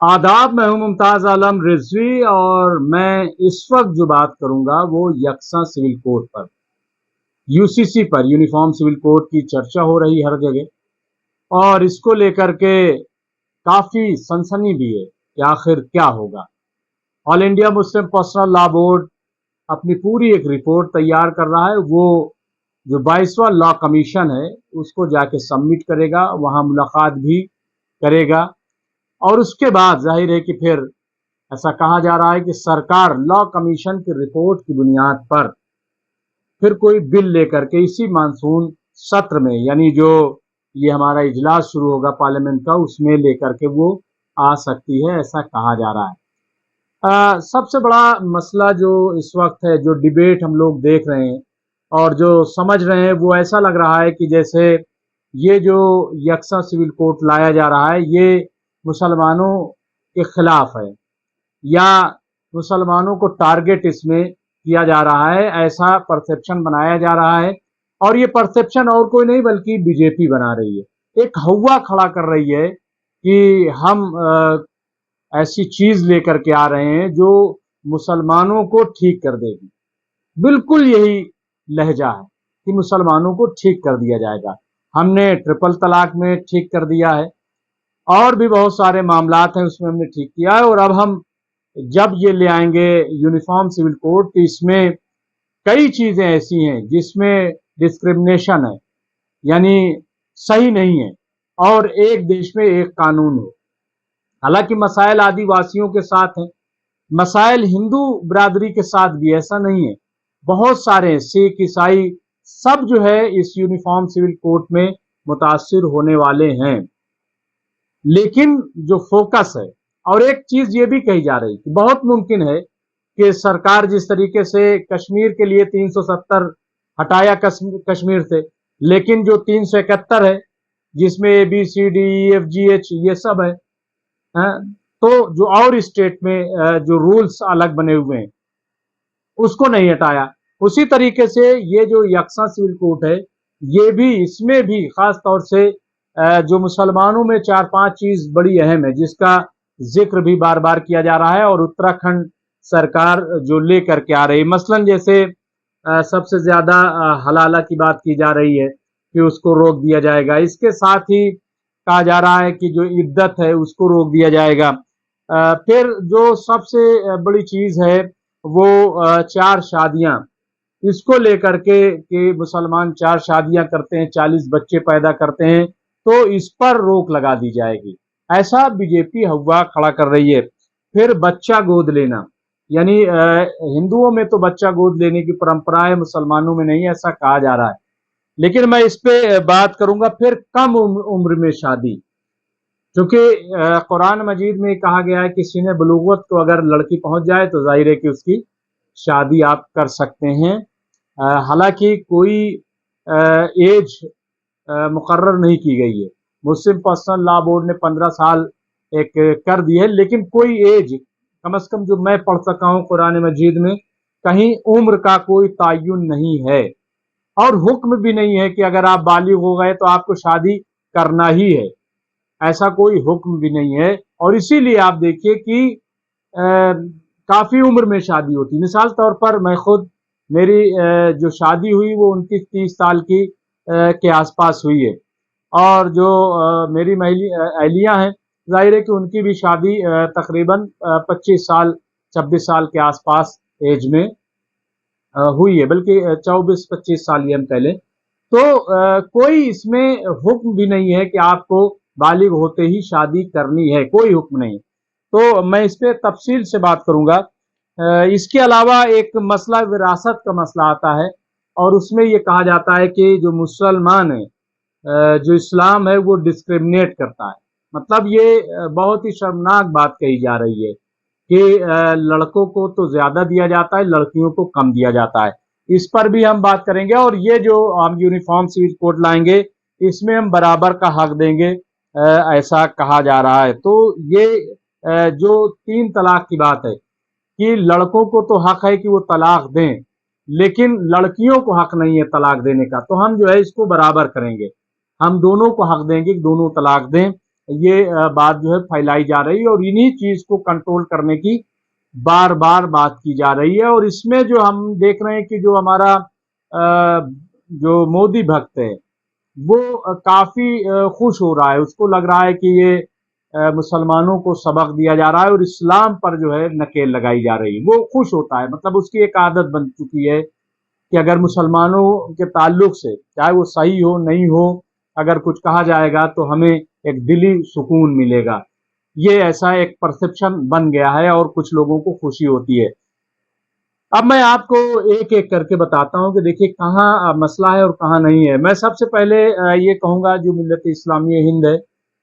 आदाब। मैं हूं मुमताज आलम रिजवी और मैं इस वक्त जो बात करूंगा वो यकसा सिविल कोड पर, यूसीसी पर, यूनिफॉर्म सिविल कोड की चर्चा हो रही हर जगह और इसको लेकर के काफी सनसनी भी है कि आखिर क्या होगा। All India Muslim personal law board अपनी पूरी एक रिपोर्ट तैयार कर रहा है। वो जो 22वां लॉ कमीशन है उसको जाके सबमिट करेगा, वहां मुलाकात भी करेगा और उसके बाद जाहिर है कि फिर ऐसा कहा जा रहा है कि सरकार लॉ कमीशन की रिपोर्ट की बुनियाद पर फिर कोई बिल लेकर के इसी मानसून सत्र में, यानी जो ये हमारा इजलास शुरू होगा पार्लियामेंट का, उसमें लेकर के वो आ सकती है, ऐसा कहा जा रहा है। सबसे बड़ा मसला जो इस वक्त है, जो डिबेट हम लोग देख रहे हैं और जो समझ रहे हैं, वो ऐसा लग रहा है कि जैसे ये जो यकसा सिविल कोड लाया जा रहा है ये मुसलमानों के खिलाफ है या मुसलमानों को टारगेट इसमें किया जा रहा है, ऐसा परसेप्शन बनाया जा रहा है। और ये परसेप्शन और कोई नहीं बल्कि बीजेपी बना रही है, एक हवा खड़ा कर रही है कि हम ऐसी चीज लेकर के आ रहे हैं जो मुसलमानों को ठीक कर देगी। बिल्कुल यही लहजा है कि मुसलमानों को ठीक कर दिया जाएगा। हमने ट्रिपल तलाक में ठीक कर दिया है और भी बहुत सारे मामलात हैं उसमें हमने ठीक किया है, और अब हम जब ये ले आएंगे यूनिफॉर्म सिविल कोड तो इसमें कई चीजें ऐसी हैं जिसमें डिस्क्रिमिनेशन है, यानी सही नहीं है, और एक देश में एक कानून हो। हालांकि मसाइल आदिवासियों के साथ हैं, मसाइल हिंदू बिरादरी के साथ भी, ऐसा नहीं है, बहुत सारे सिख ईसाई सब जो है इस यूनिफॉर्म सिविल कोड में मुतासिर होने वाले हैं। लेकिन जो फोकस है, और एक चीज ये भी कही जा रही कि बहुत मुमकिन है कि सरकार जिस तरीके से कश्मीर के लिए 370 हटाया कश्मीर से, लेकिन जो 371 है जिसमें A B C D E F G H ये सब है, तो जो और स्टेट में जो रूल्स अलग बने हुए हैं उसको नहीं हटाया। उसी तरीके से ये जो यकसा सिविल कोड है ये भी, इसमें भी खास तौर से जो मुसलमानों में 4-5 चीज बड़ी अहम है जिसका जिक्र भी बार बार किया जा रहा है और उत्तराखंड सरकार जो लेकर के आ रही है। मसलन जैसे सबसे ज्यादा हलाला की बात की जा रही है कि उसको रोक दिया जाएगा। इसके साथ ही कहा जा रहा है कि जो इद्दत है उसको रोक दिया जाएगा। फिर जो सबसे बड़ी चीज है वो 4 शादियां, इसको लेकर के कि मुसलमान 4 शादियां करते हैं, 40 बच्चे पैदा करते हैं, तो इस पर रोक लगा दी जाएगी, ऐसा बीजेपी हवा खड़ा कर रही है। फिर बच्चा गोद लेना, यानी हिंदुओं में तो बच्चा गोद लेने की परंपरा है, मुसलमानों में नहीं, ऐसा कहा जा रहा है। लेकिन मैं इस पे बात करूंगा। फिर कम उम्र में शादी, क्योंकि कुरान मजीद में कहा गया है कि सीने बलूगत को अगर लड़की पहुंच जाए तो जाहिर है कि उसकी शादी आप कर सकते हैं। हालांकि कोई एज मुकर्रर नहीं की गई है। मुस्लिम पर्सनल लॉ बोर्ड ने 15 साल एक कर दी है, लेकिन कोई एज, कम से कम जो मैं पढ़ सका हूं कुरान मजीद में, कहीं उम्र का कोई तायुन नहीं है और हुक्म भी नहीं है कि अगर आप बालिग हो गए तो आपको शादी करना ही है, ऐसा कोई हुक्म भी नहीं है। और इसीलिए आप देखिए कि काफी उम्र में शादी होती। मिसाल तौर पर मैं खुद, मेरी जो शादी हुई वो 29-30 साल की के आसपास हुई है, और जो मेरी अहलियां हैं, जाहिर है कि उनकी भी शादी तकरीबन 25 साल 26 साल के आसपास एज में हुई है, बल्कि 24-25 साल ये हम पहले। तो कोई इसमें हुक्म भी नहीं है कि आपको बालिग होते ही शादी करनी है, कोई हुक्म नहीं। तो मैं इस पे तफसील से बात करूंगा। इसके अलावा एक मसला विरासत का मसला आता है, और उसमें ये कहा जाता है कि जो मुसलमान है, जो इस्लाम है, वो डिस्क्रिमिनेट करता है। मतलब ये बहुत ही शर्मनाक बात कही जा रही है कि लड़कों को तो ज्यादा दिया जाता है, लड़कियों को कम दिया जाता है। इस पर भी हम बात करेंगे, और ये जो हम यूनिफॉर्म सिविल कोड लाएंगे इसमें हम बराबर का हक देंगे, ऐसा कहा जा रहा है। तो ये जो 3 तलाक की बात है कि लड़कों को तो हक है कि वो तलाक दें, लेकिन लड़कियों को हक नहीं है तलाक देने का, तो हम जो है इसको बराबर करेंगे, हम दोनों को हक देंगे कि दोनों तलाक दें। یہ بات جو ہے پھیلائی جا رہی ہے اور انہی چیز کو کنٹرول کرنے کی بار بار بات کی جا رہی ہے۔ اور اس میں جو ہم دیکھ رہے ہیں کہ جو ہمارا جو مودی بھکت ہے وہ کافی خوش ہو رہا ہے، اس کو لگ رہا ہے کہ یہ مسلمانوں کو سبق دیا جا رہا ہے اور اسلام پر جو ہے نکیل لگائی جا رہی ہے، وہ خوش ہوتا ہے۔ مطلب اس کی ایک عادت بن چکی ہے کہ اگر مسلمانوں کے تعلق سے چاہے وہ صحیح ہو نہیں ہو، اگر کچھ کہا جائے گا تو ہمیں ایک دلی سکون ملے گا، یہ ایسا ایک پرسپشن بن گیا ہے اور کچھ لوگوں کو خوشی ہوتی ہے۔ اب میں آپ کو ایک ایک کر کے بتاتا ہوں کہ دیکھیے کہاں مسئلہ ہے اور کہاں نہیں ہے۔ میں سب سے پہلے یہ کہوں گا جو ملت اسلامی ہند ہے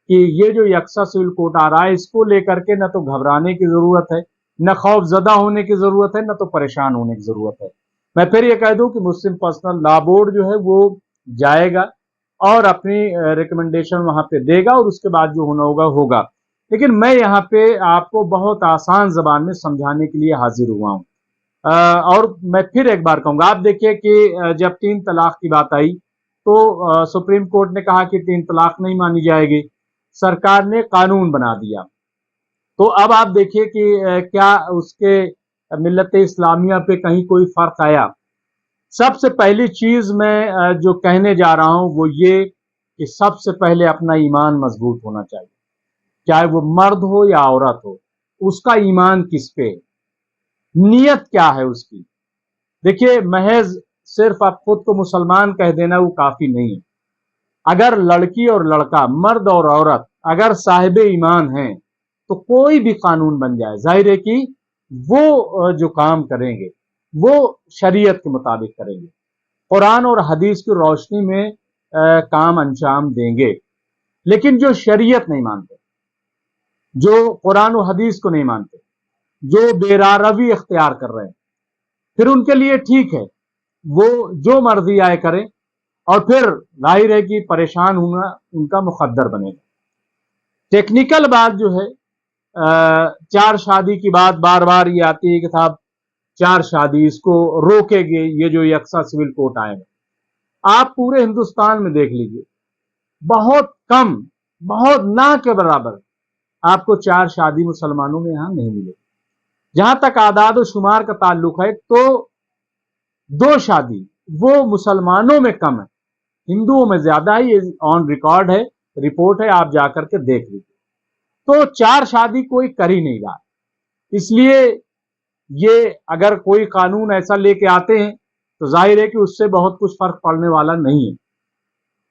کہ یہ جو یکساں سول کوڈ آ رہا ہے اس کو لے کر کے نہ تو گھبرانے کی ضرورت ہے، نہ خوف زدہ ہونے کی ضرورت ہے، نہ تو پریشان ہونے کی ضرورت ہے۔ میں پھر یہ کہہ دوں کہ مسلم پرسنل لا بورڈ جو ہے وہ جائے گا اور اپنی ریکمنڈیشن وہاں پہ دے گا اور اس کے بعد جو ہونا ہوگا ہوگا، لیکن میں یہاں پہ آپ کو بہت آسان زبان میں سمجھانے کے لیے حاضر ہوا ہوں۔ اور میں پھر ایک بار کہوں گا، آپ دیکھیے کہ جب 3 طلاق کی بات آئی تو سپریم کورٹ نے کہا کہ 3 طلاق نہیں مانی جائے گی، سرکار نے قانون بنا دیا۔ تو اب آپ دیکھیے کہ کیا اس کے ملت اسلامیہ پہ کہیں کوئی فرق آیا؟ سب سے پہلی چیز میں جو کہنے جا رہا ہوں وہ یہ کہ سب سے پہلے اپنا ایمان مضبوط ہونا چاہیے، چاہے وہ مرد ہو یا عورت ہو، اس کا ایمان کس پہ، نیت کیا ہے اس کی۔ دیکھیے محض صرف آپ خود کو مسلمان کہہ دینا وہ کافی نہیں ہے۔ اگر لڑکی اور لڑکا، مرد اور عورت اگر صاحب ایمان ہیں تو کوئی بھی قانون بن جائے، ظاہر ہے کہ وہ جو کام کریں گے وہ شریعت کے مطابق کریں گے، قرآن اور حدیث کی روشنی میں کام انجام دیں گے۔ لیکن جو شریعت نہیں مانتے، جو قرآن و حدیث کو نہیں مانتے، جو بے روی اختیار کر رہے ہیں، پھر ان کے لیے ٹھیک ہے وہ جو مرضی آئے کریں، اور پھر ظاہر ہے کہ پریشان ہونا ان کا مقدر بنے گا۔ ٹیکنیکل بات جو ہے 4 شادی کی بات بار بار یہ آتی ہے کہ صاحب 4 شادی اس کو روکے گے یہ جو یکساں سول کوڈ آئے گا۔ آپ پورے ہندوستان میں دیکھ لیجئے، بہت کم، بہت نہ کے برابر آپ کو 4 شادی مسلمانوں میں یہاں نہیں ملے۔ جہاں تک اعداد و شمار کا تعلق ہے تو 2 شادی وہ مسلمانوں میں کم ہے، ہندوؤں میں زیادہ ہے، یہ آن ریکارڈ ہے، رپورٹ ہے، آپ جا کر کے دیکھ لیجیے۔ تو 4 شادی کوئی کر ہی نہیں رہا، اس لیے یہ اگر کوئی قانون ایسا لے کے آتے ہیں تو ظاہر ہے کہ اس سے بہت کچھ فرق پڑنے والا نہیں ہے۔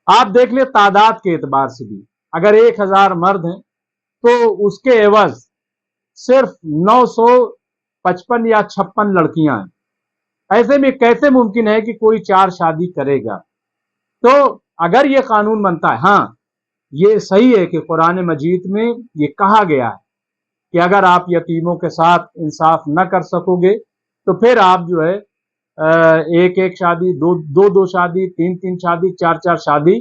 آپ دیکھ لیں تعداد کے اعتبار سے بھی، اگر 1000 مرد ہیں تو اس کے عوض صرف 955 یا 56 لڑکیاں ہیں۔ ایسے میں کیسے ممکن ہے کہ کوئی 4 شادی کرے گا؟ تو اگر یہ قانون بنتا ہے، ہاں یہ صحیح ہے کہ قرآن مجید میں یہ کہا گیا ہے کہ اگر آپ یتیموں کے ساتھ انصاف نہ کر سکو گے تو پھر آپ جو ہے ایک ایک شادی، دو شادی، تین شادی، 4 شادی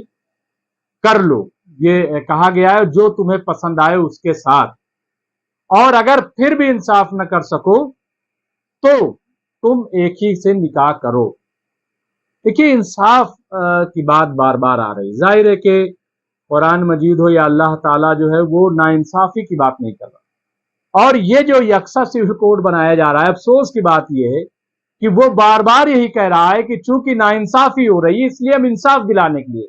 کر لو، یہ کہا گیا ہے، جو تمہیں پسند آئے اس کے ساتھ۔ اور اگر پھر بھی انصاف نہ کر سکو تو تم ایک ہی سے نکاح کرو۔ دیکھیے انصاف کی بات بار بار آ رہی، ظاہر ہے کہ قرآن مجید ہو یا اللہ تعالیٰ جو ہے وہ ناانصافی کی بات نہیں کر رہا۔ اور یہ جو یکساں سول کوڈ بنایا جا رہا ہے، افسوس کی بات یہ ہے کہ وہ بار بار یہی کہہ رہا ہے کہ چونکہ ناانصافی ہو رہی ہے اس لیے ہم انصاف دلانے کے لیے۔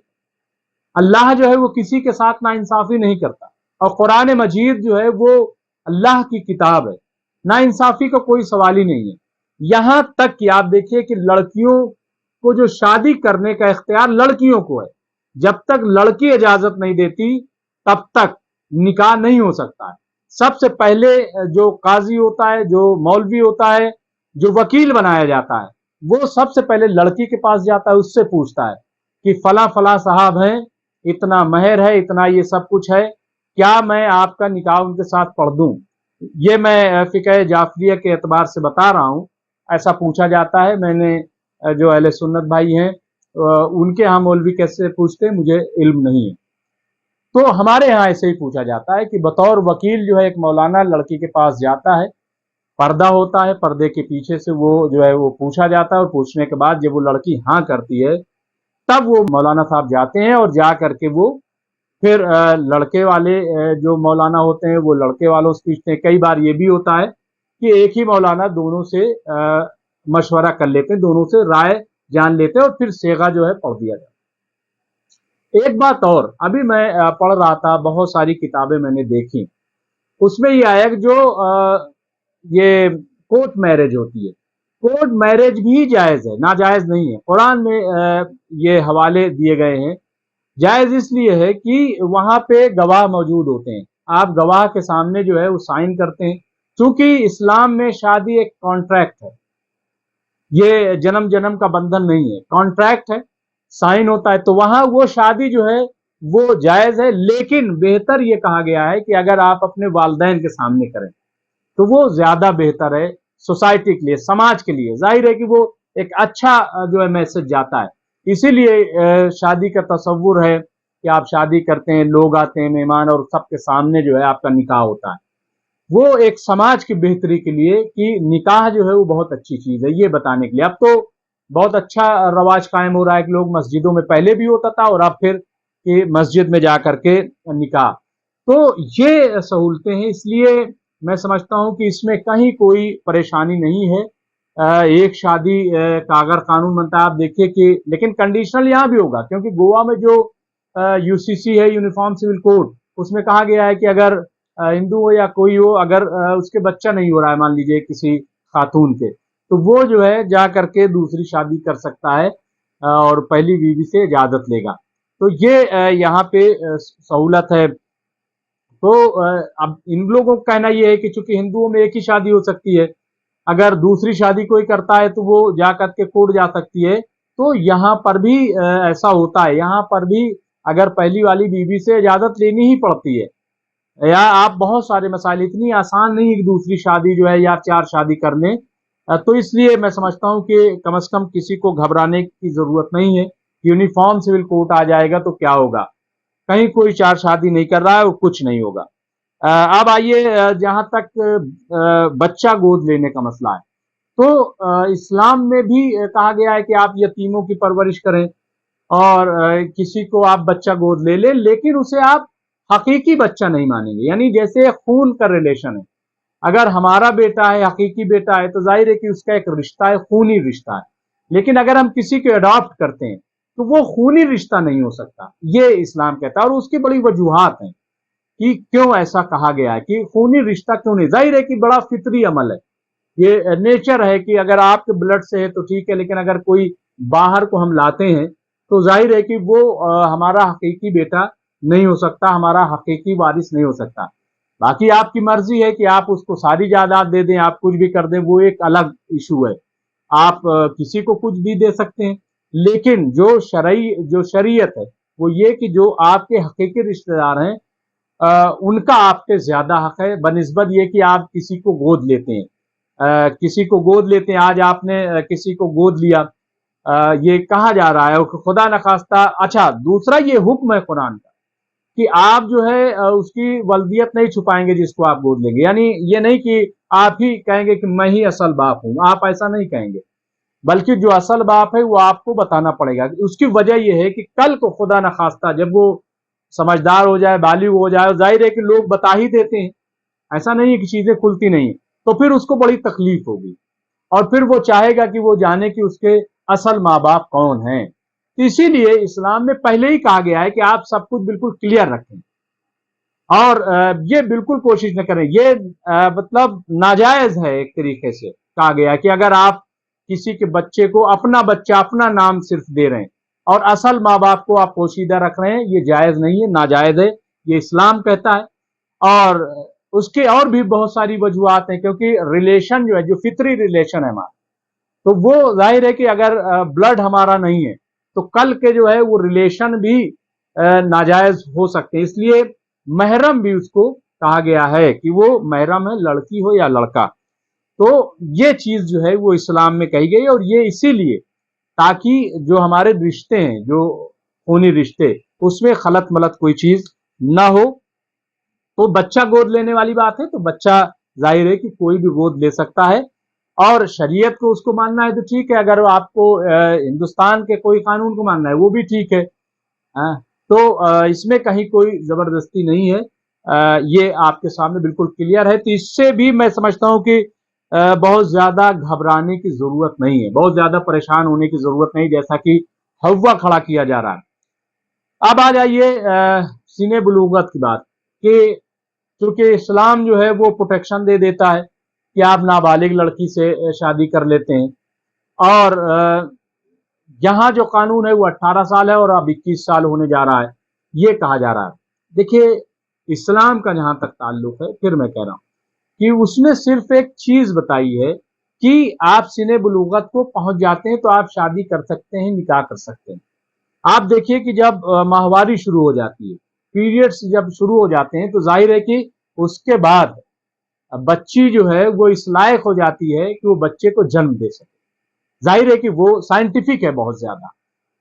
اللہ جو ہے وہ کسی کے ساتھ ناانصافی نہیں کرتا، اور قرآن مجید جو ہے وہ اللہ کی کتاب ہے، ناانصافی کا کوئی سوال ہی نہیں ہے۔ یہاں تک کہ آپ دیکھیے کہ لڑکیوں کو جو شادی کرنے کا اختیار لڑکیوں کو ہے، جب تک لڑکی اجازت نہیں دیتی تب تک نکاح نہیں ہو سکتا ہے۔ سب سے پہلے جو قاضی ہوتا ہے، جو مولوی ہوتا ہے، جو وکیل بنایا جاتا ہے، وہ سب سے پہلے لڑکی کے پاس جاتا ہے، اس سے پوچھتا ہے کہ فلاں فلاں صاحب ہیں، اتنا مہر ہے، اتنا یہ سب کچھ ہے، کیا میں آپ کا نکاح ان کے ساتھ پڑھ دوں؟ یہ میں فقہ جعفریہ کے اعتبار سے بتا رہا ہوں، ایسا پوچھا جاتا ہے۔ میں نے جو اہل سنت بھائی ہیں ان کے ہاں مولوی کیسے پوچھتے ہیں مجھے علم نہیں ہے، تو ہمارے ہاں ایسے ہی پوچھا جاتا ہے کہ بطور وکیل جو ہے ایک مولانا لڑکی کے پاس جاتا ہے، پردہ ہوتا ہے، پردے کے پیچھے سے وہ جو ہے وہ پوچھا جاتا ہے، اور پوچھنے کے بعد جب وہ لڑکی ہاں کرتی ہے تب وہ مولانا صاحب جاتے ہیں اور جا کر کے وہ फिर लड़के वाले जो मौलाना होते हैं वो लड़के वालों से पूछते हैं। कई बार ये भी होता है कि एक ही मौलाना दोनों से मशवरा कर लेते हैं, दोनों से राय जान लेते हैं और फिर सेगा जो है पढ़ दिया जाता है। एक बात और, अभी मैं पढ़ रहा था, बहुत सारी किताबें मैंने देखी, उसमें ये आया कि जो ये कोर्ट मैरिज होती है, कोर्ट मैरिज भी जायज है, नाजायज नहीं है। कुरान में ये हवाले दिए गए हैं। जायज इसलिए है कि वहां पे गवाह मौजूद होते हैं, आप गवाह के सामने जो है वो साइन करते हैं। क्योंकि इस्लाम में शादी एक कॉन्ट्रैक्ट है, ये जन्म जन्म का बंधन नहीं है, कॉन्ट्रैक्ट है, साइन होता है, तो वहां वो शादी जो है वो जायज है। लेकिन बेहतर ये कहा गया है कि अगर आप अपने वालदैन के सामने करें तो वो ज्यादा बेहतर है सोसाइटी के लिए, समाज के लिए। जाहिर है कि वो एक अच्छा जो है मैसेज जाता है। इसीलिए शादी का तस्वुर है कि आप शादी करते हैं, लोग आते हैं मेहमान, और सबके सामने जो है आपका निकाह होता है। वो एक समाज की बेहतरी के लिए कि निकाह जो है वो बहुत अच्छी चीज है, ये बताने के लिए। अब तो बहुत अच्छा रवाज कायम हो रहा है कि लोग मस्जिदों में, पहले भी होता था और अब फिर कि मस्जिद में जा करके निकाह। तो ये सहूलतें हैं, इसलिए मैं समझता हूं कि इसमें कहीं कोई परेशानी नहीं है। एक शादी का अगर कानून बनता है, आप देखिए कि, लेकिन कंडीशनल यहां भी होगा, क्योंकि गोवा में जो यूसीसी है, यूनिफॉर्म सिविल कोड, उसमें कहा गया है कि अगर हिंदू हो या कोई हो, अगर उसके बच्चा नहीं हो रहा है मान लीजिए किसी खातून के, तो वो जो है जा करके दूसरी शादी कर सकता है और पहली बीवी से इजाजत लेगा। तो ये यहाँ पे सहूलत है। तो अब इन लोगों का कहना यह है कि चूंकि हिंदुओं में एक ही शादी हो सकती है, अगर दूसरी शादी कोई करता है तो वो जा करके कोर्ट जा सकती है। तो यहाँ पर भी ऐसा होता है, यहाँ पर भी अगर पहली वाली बीवी से इजाजत लेनी ही पड़ती है, या आप बहुत सारे मसाइल, इतनी आसान नहीं कि दूसरी शादी जो है या चार शादी कर लें। तो इसलिए मैं समझता हूं कि कम से कम किसी को घबराने की जरूरत नहीं है। यूनिफॉर्म सिविल कोड आ जाएगा तो क्या होगा, कहीं कोई चार शादी नहीं कर रहा है और कुछ नहीं होगा। अब आइए जहां तक बच्चा गोद लेने का मसला है, तो इस्लाम में भी कहा गया है कि आप यतीमों की परवरिश करें और किसी को आप बच्चा गोद ले लें, लेकिन उसे आप हकीकी बच्चा नहीं मानेंगे। यानी जैसे खून का रिलेशन है, अगर हमारा बेटा है, हकीकी बेटा है, तो जाहिर है कि उसका एक रिश्ता है, खूनी रिश्ता है। लेकिन अगर हम किसी को अडॉप्ट करते हैं तो वो खूनी रिश्ता नहीं हो सकता, ये इस्लाम कहता है। और उसकी बड़ी वजूहात हैं कि क्यों ऐसा कहा गया है कि खूनी रिश्ता क्यों नहीं। जाहिर है कि बड़ा फितरी अमल है, ये नेचर है कि अगर आपके ब्लड से है तो ठीक है, लेकिन अगर कोई बाहर को हम लाते हैं तो जाहिर है कि वो हमारा हकीकी बेटा नहीं हो सकता, हमारा हकीकी वारिस नहीं हो सकता। बाकी आपकी मर्जी है कि आप उसको सारी जायदाद दे दें, आप कुछ भी कर दें, वो एक अलग इशू है। आप किसी को कुछ भी दे सकते हैं, लेकिन जो शरीयत है वो ये कि जो आपके हकीकी रिश्तेदार हैं उनका आप पे ज्यादा हक है बनिस्बत ये कि आप किसी को गोद लेते हैं। किसी को गोद लेते हैं, आज आपने किसी को गोद लिया, ये कहा जा रहा है खुदा न खास्ता। अच्छा, दूसरा ये हुक्म है कुरान का कि आप जो है उसकी वल्दियत नहीं छुपाएंगे जिसको आप गोद लेंगे। यानी ये नहीं कि आप ही कहेंगे कि मैं ही असल बाप हूं, आप ऐसा नहीं कहेंगे, बल्कि जो असल बाप है वो आपको बताना पड़ेगा। उसकी वजह यह है कि कल को खुदा न खास्ता जब वो समझदार हो जाए, बालिग हो जाए, जाहिर है कि लोग बता ही देते हैं, ऐसा नहीं है कि चीजें खुलती नहीं, तो फिर उसको बड़ी तकलीफ होगी और फिर वो चाहेगा कि वो जाने कि उसके असल माँ बाप कौन हैं। तो इसीलिए इस्लाम में पहले ही कहा गया है कि आप सब कुछ बिल्कुल क्लियर रखें और ये बिल्कुल कोशिश न करें। ये मतलब नाजायज है, एक तरीके से कहा गया है कि अगर आप किसी के बच्चे को अपना बच्चा अपना नाम सिर्फ दे रहे हैं और असल माँ बाप को आप पोशीदा रख रहे हैं, ये जायज नहीं है, नाजायज है, ये इस्लाम कहता है। और उसके और भी बहुत सारी वजूहत हैं, क्योंकि रिलेशन जो है, जो फितरी रिलेशन है हमारा, तो वो जाहिर है कि अगर ब्लड हमारा नहीं है तो कल के जो है वो रिलेशन भी नाजायज हो सकते हैं। इसलिए महरम भी उसको कहा गया है कि वो महरम है, लड़की हो या लड़का। तो ये चीज जो है वो इस्लाम में कही गई, और ये इसीलिए ताकि जो हमारे रिश्ते हैं, जो खूनी रिश्ते, उसमें खलत मलत कोई चीज ना हो। तो बच्चा गोद लेने वाली बात है, तो बच्चा जाहिर है कि कोई भी गोद ले सकता है और शरीयत को उसको मानना है तो ठीक है, अगर आपको हिंदुस्तान के कोई कानून को मानना है वो भी ठीक है। हाँ, तो इसमें कहीं कोई जबरदस्ती नहीं है। ये आपके सामने बिल्कुल क्लियर है। तो इससे भी मैं समझता हूं कि बहुत ज्यादा घबराने की जरूरत नहीं है, बहुत ज्यादा परेशान होने की जरूरत नहीं, जैसा कि हवा खड़ा किया जा रहा है। अब आ जाइए सीने बलूगत की बात, कि चूंकि इस्लाम जो है वो प्रोटेक्शन दे देता है कि आप नाबालिग लड़की से शादी कर लेते हैं, और यहाँ जो कानून है वो 18 साल है और अब 21 साल होने जा रहा है, ये कहा जा रहा है। देखिए, इस्लाम का जहां तक ताल्लुक है, फिर मैं कह रहा हूं कि उसने सिर्फ एक चीज बताई है कि आप सीने बलूगत को पहुंच जाते हैं तो आप शादी कर सकते हैं, निकाह कर सकते हैं। आप देखिए कि जब माहवारी शुरू हो जाती है, पीरियड्स जब शुरू हो जाते हैं, तो जाहिर है कि उसके बाद बच्ची जो है वो इस लायक हो जाती है कि वो बच्चे को जन्म दे सके। जाहिर है कि वो साइंटिफिक है बहुत ज्यादा,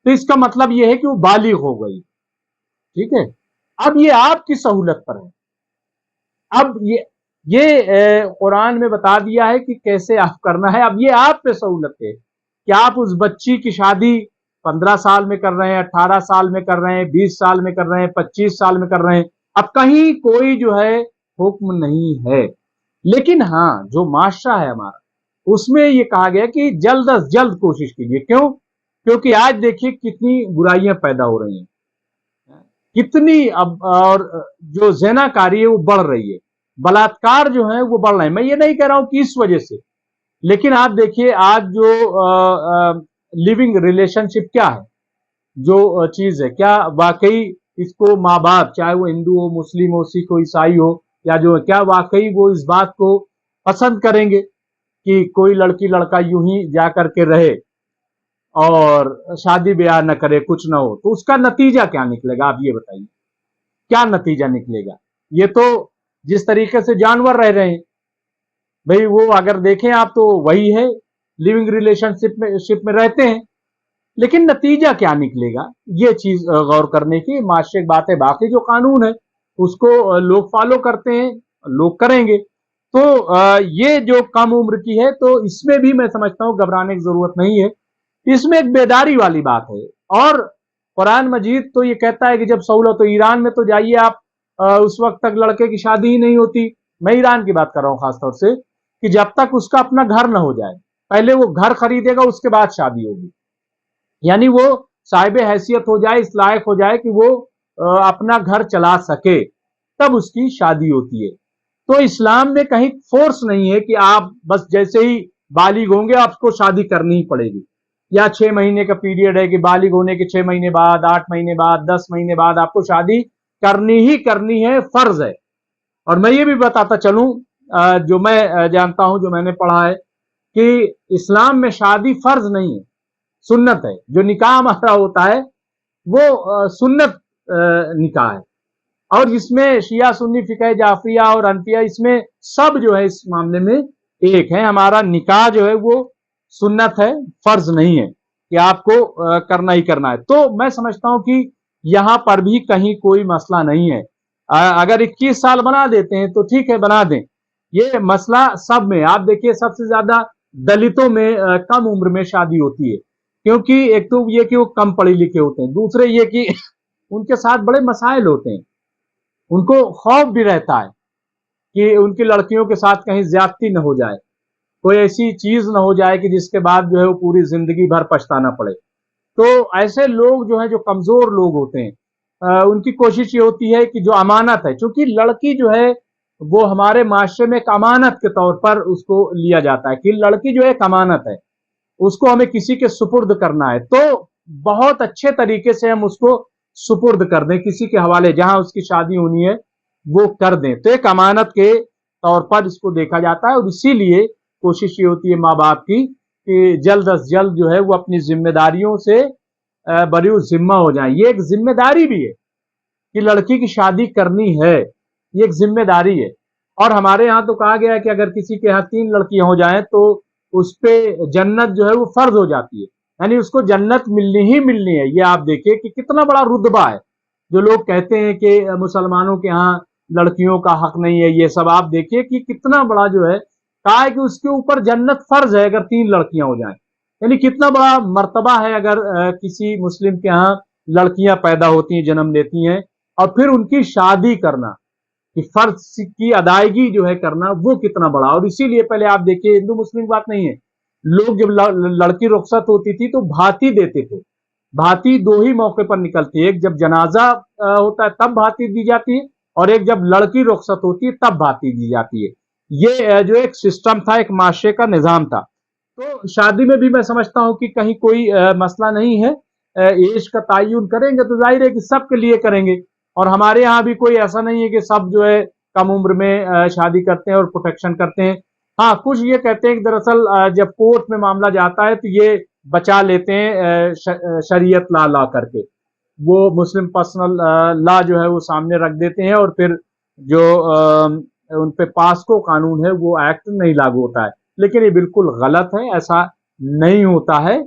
तो इसका मतलब ये है कि वो बालिग हो गई। ठीक है, अब ये आपकी सहूलत पर है। अब ये कुरान में बता दिया है कि कैसे आप करना है। अब ये आप पे सहूलत है कि आप उस बच्ची की शादी 15 साल में कर रहे हैं, 18 साल में कर रहे हैं, 20 साल में कर रहे हैं, 25 साल में कर रहे हैं। अब कहीं कोई जो है हुक्म नहीं है, लेकिन हाँ, जो माशरा है हमारा, उसमें ये कहा गया कि जल्द अज जल्द कोशिश कीजिए। क्यों? क्योंकि आज देखिए कितनी बुराइयां पैदा हो रही हैं, कितनी अब, और जो ज़नाकारी है वो बढ़ रही है, बलात्कार जो है वो बढ़ रहे हैं। मैं ये नहीं कह रहा हूं कि इस वजह से, लेकिन आप देखिए आज जो लिविंग रिलेशनशिप क्या है, जो चीज है, क्या वाकई इसको माँ बाप, चाहे वो हिंदू हो, मुस्लिम हो, सिख हो, ईसाई हो, या जो, क्या वाकई वो इस बात को पसंद करेंगे कि कोई लड़की लड़का यूं ही जा करके रहे और शादी ब्याह न करे, कुछ ना हो? तो उसका नतीजा क्या निकलेगा, आप ये बताइए, क्या नतीजा निकलेगा? ये तो जिस तरीके से जानवर रह रहे हैं भाई, वो अगर देखें आप तो वही है, लिविंग रिलेशनशिप में रहते हैं, लेकिन नतीजा क्या निकलेगा, ये चीज गौर करने की माशरे की बात है। बाकी जो कानून है उसको लोग फॉलो करते हैं, लोग करेंगे। तो ये जो कम उम्र की है, तो इसमें भी मैं समझता हूं घबराने की जरूरत नहीं है। इसमें एक बेदारी वाली बात है। और कुरान मजीद तो ये कहता है कि जब सहूलत, तो ईरान में तो जाइए आप, उस वक्त तक लड़के की शादी ही नहीं होती। मैं ईरान की बात कर रहा हूं खासतौर से, कि जब तक उसका अपना घर ना हो जाए, पहले वो घर खरीदेगा, उसके बाद शादी होगी। यानी वो साहिब हैसियत हो जाए, इस लायक हो जाए कि वो अपना घर चला सके, तब उसकी शादी होती है। तो इस्लाम में कहीं फोर्स नहीं है कि आप बस जैसे ही बालिग होंगे आपको शादी करनी ही पड़ेगी, या 6 महीने का पीरियड है कि बालिग होने के 6 महीने बाद, 8 महीने बाद, 10 महीने बाद आपको शादी करनी ही करनी है, फर्ज है। और मैं ये भी बताता चलूं, जो मैं जानता हूं, जो मैंने पढ़ा है, कि इस्लाम में शादी फर्ज नहीं है, सुन्नत है। जो निकाह हमारा होता है वो सुन्नत निकाह है। और इसमें शिया सुन्नी फिक़ह जाफरिया और हनफिया, इसमें सब जो है इस मामले में एक है। हमारा निकाह जो है वो सुन्नत है, फर्ज नहीं है कि आपको करना ही करना है। तो मैं समझता हूं कि यहां पर भी कहीं कोई मसला नहीं है। अगर 21 साल बना देते हैं तो ठीक है, बना दें। ये मसला सब में, आप देखिए सबसे ज्यादा दलितों में कम उम्र में शादी होती है, क्योंकि एक तो ये कि वो कम पढ़े लिखे होते हैं, दूसरे ये कि उनके साथ बड़े मसाइल होते हैं, उनको खौफ भी रहता है कि उनकी लड़कियों के साथ कहीं ज्यादती न हो जाए, कोई ऐसी चीज न हो जाए कि जिसके बाद जो है वो पूरी जिंदगी भर पछताना पड़े। तो ऐसे लोग जो है, जो कमजोर लोग होते हैं, उनकी कोशिश ये होती है कि जो अमानत है, क्योंकि लड़की जो है वो हमारे माशरे में एक अमानत के तौर पर उसको लिया जाता है कि लड़की जो है एक अमानत है, उसको हमें किसी के सुपुर्द करना है। तो बहुत अच्छे तरीके से हम उसको सुपुर्द कर दें किसी के हवाले, जहां उसकी शादी होनी है वो कर दें। तो एक अमानत के तौर पर इसको देखा जाता है, और इसीलिए कोशिश ये होती है माँ बाप की कि जल्द अज जल्द जो है वो अपनी जिम्मेदारियों से बरी जिम्मा हो जाए। ये एक जिम्मेदारी भी है कि लड़की की शादी करनी है, ये एक जिम्मेदारी है। और हमारे यहाँ तो कहा गया है कि अगर किसी के यहाँ 3 लड़कियां हो जाएं तो उस पे जन्नत जो है वो फर्ज हो जाती है, यानी उसको जन्नत मिलनी ही मिलनी है। ये आप देखिए कि कितना बड़ा रुतबा है। जो लोग कहते हैं कि मुसलमानों के यहाँ लड़कियों का हक नहीं है, ये सब आप देखिए कि कितना बड़ा जो है, कहा है कि उसके ऊपर जन्नत फर्ज है अगर 3 लड़कियां हो जाएं। यानी कितना बड़ा मर्तबा है अगर किसी मुस्लिम के यहाँ लड़कियां पैदा होती हैं, जन्म लेती हैं, और फिर उनकी शादी करना, कि फर्ज की अदायगी जो है करना, वो कितना बड़ा। और इसीलिए पहले आप देखिए, हिंदू मुस्लिम की बात नहीं है, लोग जब लड़की रुखसत होती थी तो भाती देते थे। भाती दो ही मौके पर निकलती है, एक जब जनाजा होता है तब भाती दी जाती है, और एक जब लड़की रुखसत होती है तब भाती दी जाती है। ये जो एक सिस्टम था, एक माशरे का निजाम था। तो शादी में भी मैं समझता हूं कि कहीं कोई मसला नहीं है। एज का तयन करेंगे तो जाहिर है कि सबके लिए करेंगे, और हमारे यहाँ भी कोई ऐसा नहीं है कि सब जो है कम उम्र में शादी करते हैं और प्रोटेक्शन करते हैं। हाँ, कुछ ये कहते हैं कि दरअसल जब कोर्ट में मामला जाता है तो ये बचा लेते हैं शरीयत ला करके, वो मुस्लिम पर्सनल लॉ जो है वो सामने रख देते हैं, और फिर जो उन पे पास्को कानून है वो एक्ट नहीं लागू होता है। लेकिन ये बिल्कुल गलत है, ऐसा नहीं होता है।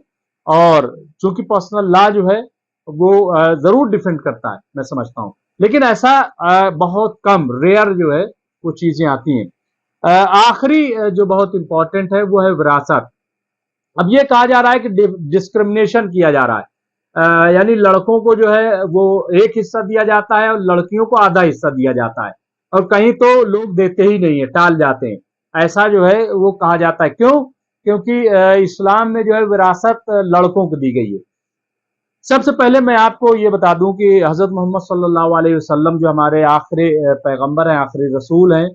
और चूंकि पर्सनल लॉ जो है वो जरूर डिफेंड करता है, मैं समझता हूं, लेकिन ऐसा बहुत कम, रेयर जो है वो चीजें आती हैं। आखिरी जो बहुत इंपॉर्टेंट है वो है विरासत। अब ये कहा जा रहा है कि डिस्क्रिमिनेशन किया जा रहा है, यानी लड़कों को जो है वो एक हिस्सा दिया जाता है और लड़कियों को आधा हिस्सा दिया जाता है, और कहीं तो लोग देते ही नहीं है, टाल जाते हैं। ऐसा जो है वो कहा जाता है। क्यों? क्योंकि इस्लाम में जो है विरासत लड़कों को दी गई है। सबसे पहले मैं आपको ये बता दूं कि हजरत मोहम्मद सल्लल्लाहु अलैहि वसल्लम जो हमारे आखिरी पैगंबर हैं, आखिरी रसूल हैं,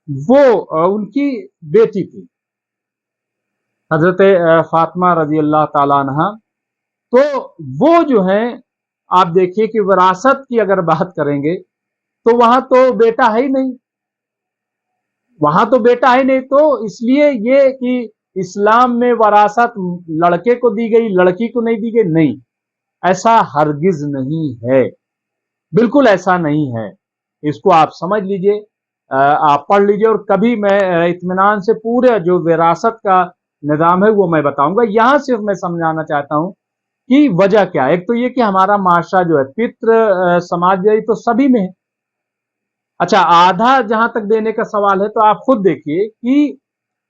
वो उनकी बेटी थी हजरत फातिमा रजी अल्लाह ताला अन्हा। तो वो जो है, आप देखिए कि विरासत की अगर बात करेंगे तो वहां तो बेटा है ही नहीं, वहां तो बेटा है नहीं। तो इसलिए ये कि इस्लाम में वरासत लड़के को दी गई, लड़की को नहीं दी गई, नहीं, ऐसा हरगिज नहीं है, बिल्कुल ऐसा नहीं है। इसको आप समझ लीजिए, आप पढ़ लीजिए, और कभी मैं इत्मीनान से पूरे जो विरासत का निजाम है वो मैं बताऊंगा। यहां सिर्फ मैं समझाना चाहता हूं कि वजह क्या है। एक तो ये कि हमारा माशरा जो है पितृ समाजवादी तो सभी में है। अच्छा, आधा जहां तक देने का सवाल है तो आप खुद देखिए कि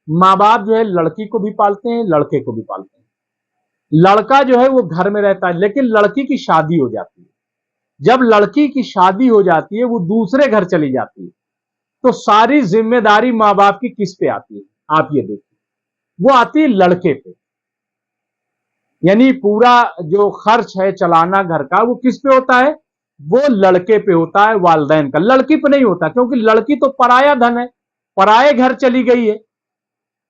माँ बाप जो है लड़की को भी पालते हैं, लड़के को भी पालते हैं। लड़का जो है वो घर में रहता है, लेकिन लड़की की शादी हो जाती है। जब लड़की की शादी हो जाती है, वो दूसरे घर चली जाती है, तो सारी जिम्मेदारी माँ बाप की किस पे आती है? आप ये देखिए, वो आती है लड़के पे। यानी पूरा जो खर्च है चलाना घर का, वो किस पे होता है? वो लड़के पे होता है, वालदैन का, लड़की पे नहीं होता। क्योंकि लड़की तो पराया धन है, पराये घर चली गई है।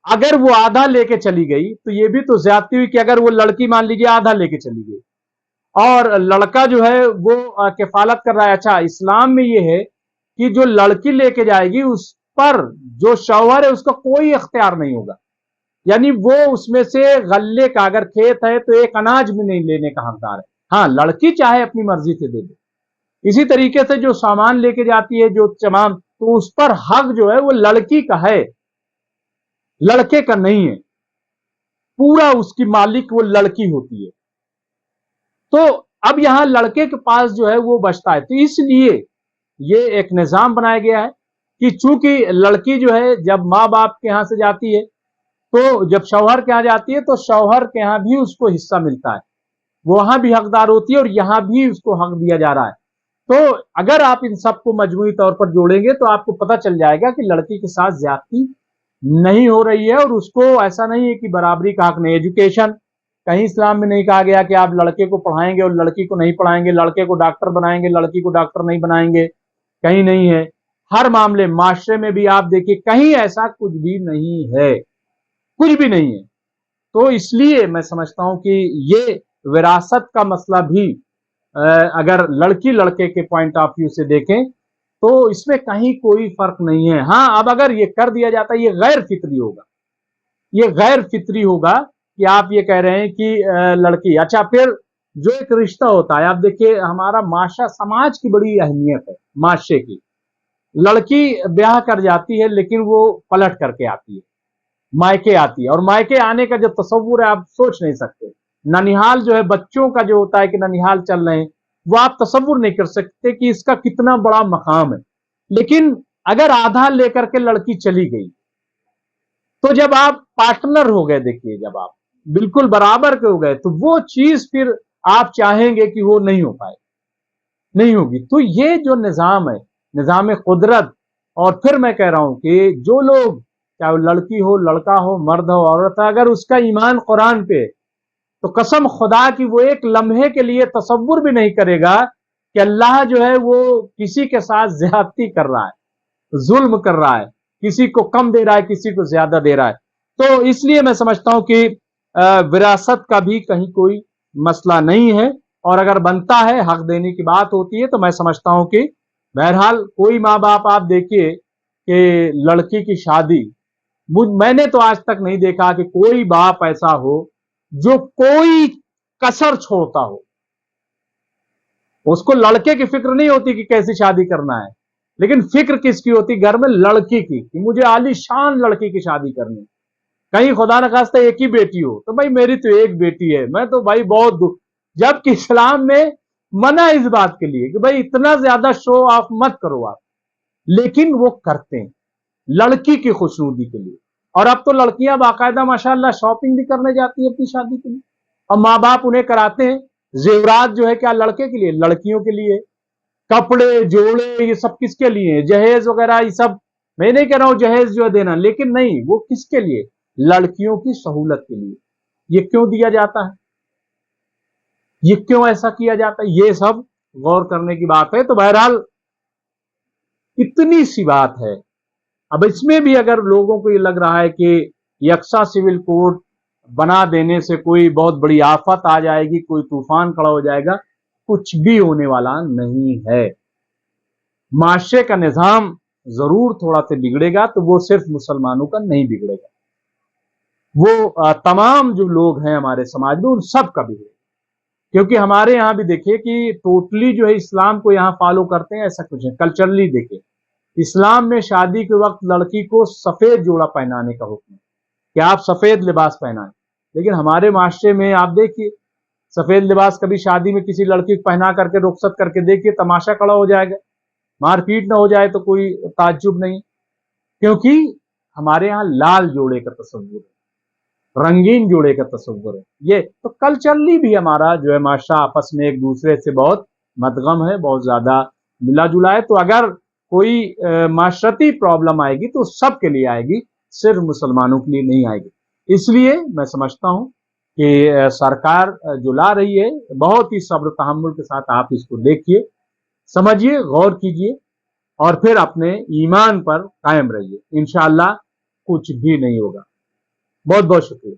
अगर वो आधा लेके चली गई तो ये भी तो ज्यादती हुई कि अगर वो लड़की मान लीजिए आधा लेके चली गई और लड़का जो है वो किफालत कर रहा है। अच्छा, इस्लाम में ये है कि जो लड़की लेके जाएगी उस पर जो शौहर है उसका कोई इख्तियार नहीं होगा। यानी वो उसमें से गल्ले का, अगर खेत है तो एक अनाज भी नहीं लेने का हकदार है। हाँ, लड़की चाहे अपनी मर्जी से दे दे। इसी तरीके से जो सामान लेके जाती है, जो तमाम, तो उस पर हक जो है वो लड़की का है, लड़के का नहीं है। पूरा उसकी मालिक वो लड़की होती है। तो अब यहां लड़के के पास जो है वो बचता है। तो इसलिए ये एक निजाम बनाया गया है कि चूंकि लड़की जो है जब माँ बाप के यहां से जाती है, तो जब शौहर के यहां जाती है तो शौहर के यहां भी उसको हिस्सा मिलता है, वो वहां भी हकदार होती है और यहां भी उसको हक दिया जा रहा है। तो अगर आप इन सबको मजमूई तौर पर जोड़ेंगे तो आपको पता चल जाएगा कि लड़की के साथ ज्यादती नहीं हो रही है, और उसको ऐसा नहीं है कि बराबरी का हक नहीं। एजुकेशन, कहीं इस्लाम में नहीं कहा गया कि आप लड़के को पढ़ाएंगे और लड़की को नहीं पढ़ाएंगे, लड़के को डॉक्टर बनाएंगे, लड़की को डॉक्टर नहीं बनाएंगे, कहीं नहीं है। हर मामले माशरे में भी आप देखिए कहीं ऐसा कुछ भी नहीं है, कुछ भी नहीं है। तो इसलिए मैं समझता हूं कि ये विरासत का मसला भी अगर लड़की लड़के के पॉइंट ऑफ व्यू से देखें तो इसमें कहीं कोई फर्क नहीं है। हाँ, अब अगर ये कर दिया जाता है, ये गैर फितरी होगा, ये गैर फितरी होगा कि आप ये कह रहे हैं कि लड़की। अच्छा, फिर जो एक रिश्ता होता है, आप देखिए हमारा माशा, समाज की बड़ी अहमियत है माशे की। लड़की ब्याह कर जाती है लेकिन वो पलट करके आती है, मायके आती है, और मायके आने का जो तस्वुर है आप सोच नहीं सकते। ननिहाल जो है, बच्चों का जो होता है कि ननिहाल चल रहे हैं, वो आप तस्वुर नहीं कर सकते कि इसका कितना बड़ा मकाम है। लेकिन अगर आधा लेकर के लड़की चली गई तो जब आप पार्टनर हो गए, देखिए जब आप बिल्कुल बराबर के हो गए, तो वो चीज फिर आप चाहेंगे कि वो नहीं हो पाए, नहीं होगी। तो ये जो निज़ाम है, निज़ाम कुदरत, और फिर मैं कह रहा हूं कि जो लोग, चाहे वो लड़की हो, लड़का हो, मर्द हो, औरत हो, अगर उसका ईमान कुरान पे, तो कसम खुदा की वो एक लम्हे के लिए तसव्वुर भी नहीं करेगा कि अल्लाह जो है वो किसी के साथ ज्यादती कर रहा है, जुल्म कर रहा है, किसी को कम दे रहा है, किसी को ज्यादा दे रहा है। तो इसलिए मैं समझता हूं कि विरासत का भी कहीं कोई मसला नहीं है, और अगर बनता है, हक देने की बात होती है, तो मैं समझता हूं कि बहरहाल कोई माँ बाप, आप देखिए कि लड़की की शादी, मैंने तो आज तक नहीं देखा कि कोई बाप ऐसा हो जो कोई कसर छोड़ता हो। उसको लड़के की फिक्र नहीं होती कि कैसी शादी करना है, लेकिन फिक्र किसकी होती घर में? लड़की की, कि मुझे आलीशान लड़की की शादी करनी। कहीं खुदा न खास्ता एक ही बेटी हो, तो भाई मेरी तो एक बेटी है, मैं तो भाई बहुत दुख। जबकि इस्लाम में मना इस बात के लिए कि भाई इतना ज्यादा शो ऑफ मत करो आप, लेकिन वो करते हैं लड़की की खुशनुदी के लिए। और अब तो लड़कियां बाकायदा माशाल्लाह शॉपिंग भी करने जाती है अपनी शादी के लिए, और माँ बाप उन्हें कराते हैं। जेवरात जो है क्या लड़के के लिए? लड़कियों के लिए। कपड़े, जोड़े, ये सब किसके लिए? जहेज वगैरह ये सब, मैं नहीं कह रहा हूं जहेज जो है देना, लेकिन नहीं, वो किसके लिए? लड़कियों की सहूलत के लिए। ये क्यों दिया जाता है? ये क्यों ऐसा किया जाता है? ये सब गौर करने की बात है। तो बहरहाल इतनी सी बात है। अब इसमें भी अगर लोगों को ये लग रहा है कि यक्सा सिविल कोड बना देने से कोई बहुत बड़ी आफत आ जाएगी, कोई तूफान खड़ा हो जाएगा, कुछ भी होने वाला नहीं है। माशरे का निजाम जरूर थोड़ा सा बिगड़ेगा, तो वो सिर्फ मुसलमानों का नहीं बिगड़ेगा, वो तमाम जो लोग हैं हमारे समाज में उन सब का बिगड़ेगा। क्योंकि हमारे यहां भी देखिए कि टोटली जो है इस्लाम को यहां फॉलो करते हैं, ऐसा कुछ है। कल्चरली देखिए, इस्लाम में शादी के वक्त लड़की को सफेद जोड़ा पहनाने का हुक्म है कि आप सफेद लिबास पहनाएं। लेकिन हमारे माशरे में आप देखिए, सफेद लिबास कभी शादी में किसी लड़की को पहना करके रुखसत करके देखिए, तमाशा खड़ा हो जाएगा। मारपीट ना हो जाए तो कोई ताज्जुब नहीं, क्योंकि हमारे यहाँ लाल जोड़े का तस्वुर है, रंगीन जोड़े का तस्वुर है। ये तो कल्चरली भी हमारा जो है माशरा आपस में एक दूसरे से बहुत मदगम है, बहुत ज्यादा मिला जुला है। तो अगर कोई माशरती प्रॉब्लम आएगी तो सबके लिए आएगी, सिर्फ मुसलमानों के लिए नहीं आएगी। इसलिए मैं समझता हूं कि सरकार जो ला रही है, बहुत ही सब्र तहम्मुल के साथ आप इसको देखिए, समझिए, गौर कीजिए, और फिर अपने ईमान पर कायम रहिए। इंशाअल्लाह कुछ भी नहीं होगा। बहुत बहुत शुक्रिया।